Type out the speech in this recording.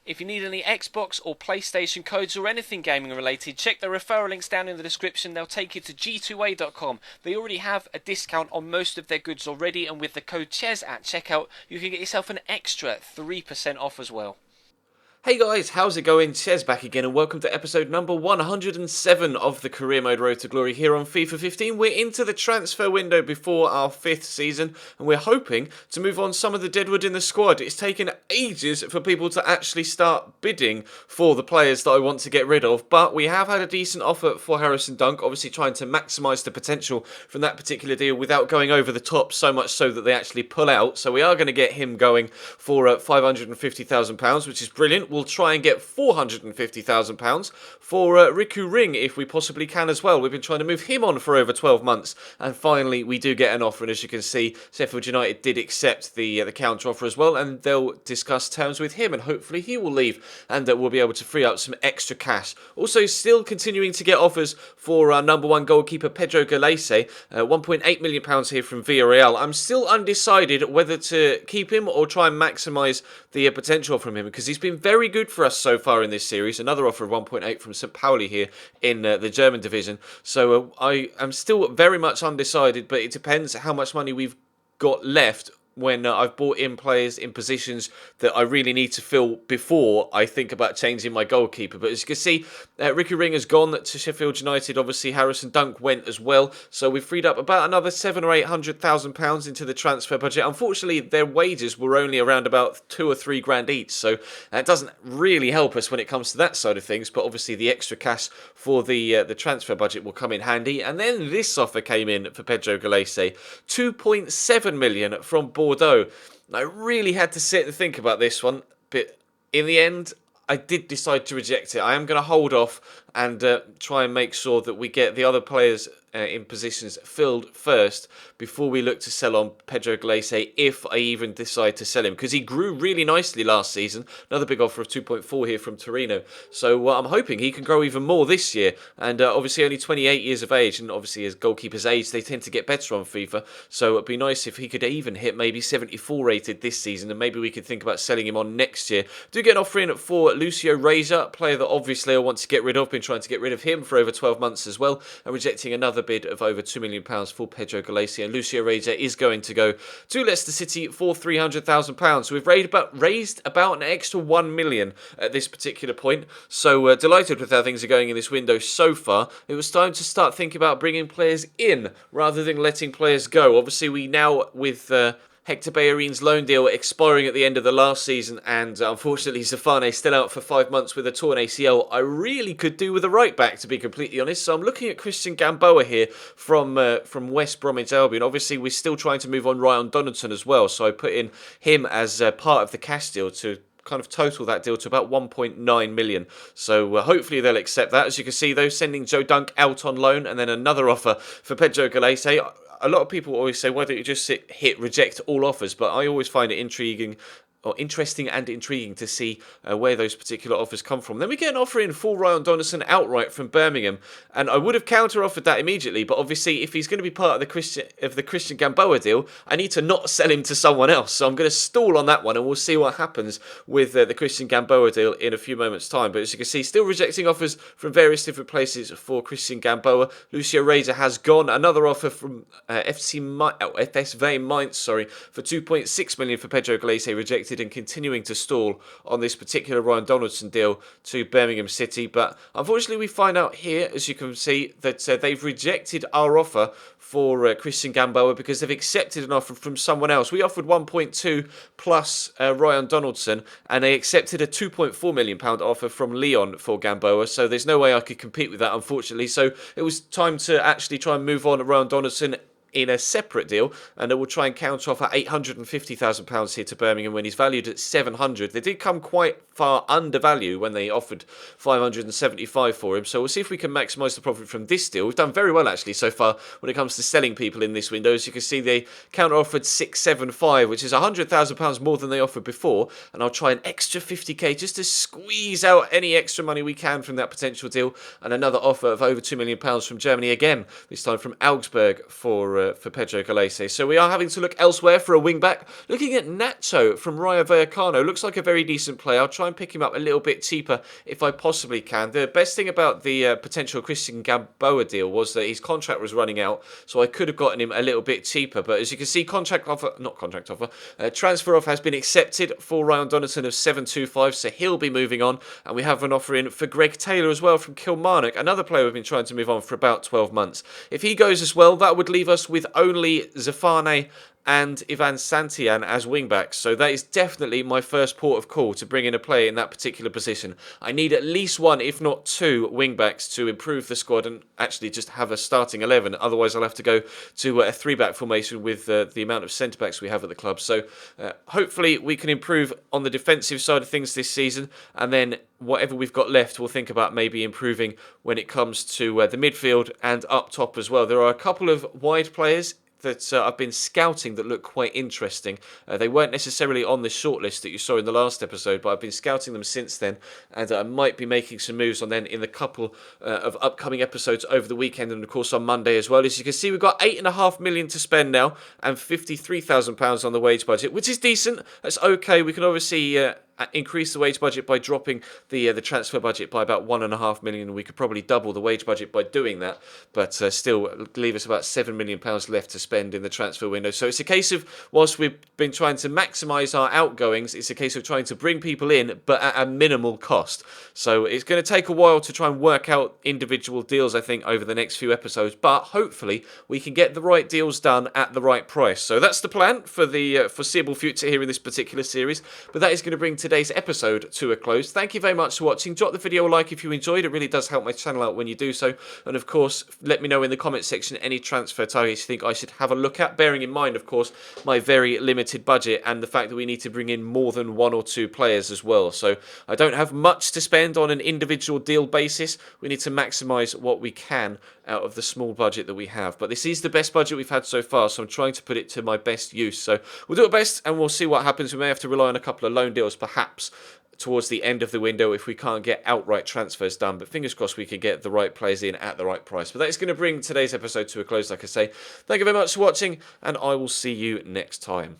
If you need any Xbox or PlayStation codes or anything gaming related, check the referral links down in the description. They'll take you to g2a.com. They already have a discount on most of their goods already, and with the code CHES at checkout, you can get yourself an extra 3% off as well. Hey guys, how's it going? Chez back again and welcome to episode number 107 of the Career Mode Road to Glory here on FIFA 15. We're into the transfer window before our 5th season and we're hoping to move on some of the deadwood in the squad. It's taken ages for people to actually start bidding for the players that I want to get rid of, but we have had a decent offer for Harrison Dunk, obviously trying to maximise the potential from that particular deal without going over the top, so much so that they actually pull out. So we are going to get him going for £550,000, which is brilliant. We'll try and get £450,000 for Riku Ring if we possibly can as well. We've been trying to move him on for over 12 months and finally we do get an offer, and as you can see, Sheffield United did accept the counter offer as well, and they'll discuss terms with him and hopefully he will leave and we'll be able to free up some extra cash. Also still continuing to get offers for our number one goalkeeper Pedro Galese, £1.8 million here from Villarreal. I'm still undecided whether to keep him or try and maximise the potential from him because he's been very good for us so far in this series. Another offer of 1.8 from St. Pauli here in the German division. So I am still very much undecided, but it depends how much money we've got left when I've bought in players in positions that I really need to fill before I think about changing my goalkeeper. But as you can see, Ricky Ring has gone to Sheffield United. Obviously, Harrison Dunk went as well. So we've freed up about another £700,000 or £800,000 into the transfer budget. Unfortunately, their wages were only around about £2 or £3 grand each. So that doesn't really help us when it comes to that side of things. But obviously, the extra cash for the transfer budget will come in handy. And then this offer came in for Pedro Galese, £2.7 million from Bordeaux. I really had to sit and think about this one, but in the end, I did decide to reject it. I am going to hold off and try and make sure that we get the other players in positions filled first before we look to sell on Pedro Galese, if I even decide to sell him, because he grew really nicely last season. Another big offer of 2.4 here from Torino. So I'm hoping he can grow even more this year. And obviously only 28 years of age, and obviously as goalkeepers age, they tend to get better on FIFA. So it'd be nice if he could even hit maybe 74 rated this season, and maybe we could think about selling him on next year. Do get an offer in for Lucio Reza, player that obviously I want to get rid of. Been trying to get rid of him for over 12 months as well, and rejecting another bid of over £2 million for Pedro Galese. And Lucio Reza is going to go to Leicester City for £300,000. So we've raised about an extra £1 million at this particular point. So delighted with how things are going in this window so far. It was time to start thinking about bringing players in rather than letting players go. Obviously, we now, with Hector Bellerin's loan deal expiring at the end of the last season, and unfortunately Zafane still out for 5 months with a torn ACL, I really could do with a right back, to be completely honest. So I'm looking at Christian Gamboa here from West Bromwich Albion. Obviously we're still trying to move on Ryan Donaldson as well, so I put in him as part of the cash deal to kind of total that deal to about 1.9 million. So hopefully they'll accept that. As you can see though, sending Joe Dunk out on loan, and then another offer for Pedro Galese. A lot of people always say, why don't you just hit reject all offers? But I always find it interesting and intriguing to see where those particular offers come from. Then we get an offer in for Ryan Donaldson outright from Birmingham, and I would have counter-offered that immediately, but obviously if he's going to be part of the Christian Gamboa deal, I need to not sell him to someone else, so I'm going to stall on that one, and we'll see what happens with the Christian Gamboa deal in a few moments' time. But as you can see, still rejecting offers from various different places for Christian Gamboa. Lucio Reza has gone. Another offer from FSV Mainz, for 2.6 million for Pedro Galese, rejected, and continuing to stall on this particular Ryan Donaldson deal to Birmingham City. But unfortunately we find out here, as you can see, that they've rejected our offer for Christian Gamboa because they've accepted an offer from someone else. We offered 1.2 plus Ryan Donaldson, and they accepted a £2.4 million offer from Lyon for Gamboa, so there's no way I could compete with that, unfortunately. So it was time to actually try and move on Ryan Donaldson in a separate deal, and it will try and counter off at £850,000 here to Birmingham when he's valued at 700. They did come quite far under value when they offered 575 for him, so we'll see if we can maximise the profit from this deal. We've done very well actually so far when it comes to selling people in this window. As you can see, they counter offered 675, which is £100,000 more than they offered before, and I'll try an extra 50k just to squeeze out any extra money we can from that potential deal. And another offer of over £2 million from Germany again, this time from Augsburg for for Pedro Galese. So we are having to look elsewhere for a wing-back. Looking at Nacho from Rayo Vallecano. Looks like a very decent player. I'll try and pick him up a little bit cheaper if I possibly can. The best thing about the potential Christian Gamboa deal was that his contract was running out, so I could have gotten him a little bit cheaper. But as you can see, transfer offer has been accepted for Ryan Donaton of 725, so he'll be moving on. And we have an offer in for Greg Taylor as well from Kilmarnock, another player we've been trying to move on for about 12 months. If he goes as well, that would leave us with only Zafane and Ivan Santillan as wingbacks. So that is definitely my first port of call to bring in a player in that particular position. I need at least one, if not two, wingbacks to improve the squad and actually just have a starting 11. Otherwise, I'll have to go to a three-back formation with the amount of centre-backs we have at the club. So hopefully we can improve on the defensive side of things this season, and then whatever we've got left, we'll think about maybe improving when it comes to the midfield and up top as well. There are a couple of wide players that I've been scouting that look quite interesting. They weren't necessarily on the shortlist that you saw in the last episode, but I've been scouting them since then, and I might be making some moves on them in the couple of upcoming episodes over the weekend, and of course on Monday as well. As you can see, we've got £8.5 million to spend now, and £53,000 on the wage budget, which is decent. That's okay. We can obviously increase the wage budget by dropping the transfer budget by about £1.5 million. We could probably double the wage budget by doing that, but still leave us about £7 million left to spend in the transfer window. So it's a case of, whilst we've been trying to maximise our outgoings, it's a case of trying to bring people in, but at a minimal cost. So it's going to take a while to try and work out individual deals, I think, over the next few episodes, but hopefully we can get the right deals done at the right price. So that's the plan for the foreseeable future here in this particular series, but that is going to bring today's episode to a close. Thank you very much for watching. Drop the video a like if you enjoyed. It really does help my channel out when you do so. And of course, let me know in the comment section any transfer targets you think I should have a look at, bearing in mind, of course, my very limited budget and the fact that we need to bring in more than one or two players as well. So I don't have much to spend on an individual deal basis. We need to maximise what we can out of the small budget that we have. But this is the best budget we've had so far, so I'm trying to put it to my best use. So we'll do our best and we'll see what happens. We may have to rely on a couple of loan deals perhaps towards the end of the window if we can't get outright transfers done, but fingers crossed we can get the right players in at the right price. But that is going to bring today's episode to a close, like I say. Thank you very much for watching, and I will see you next time.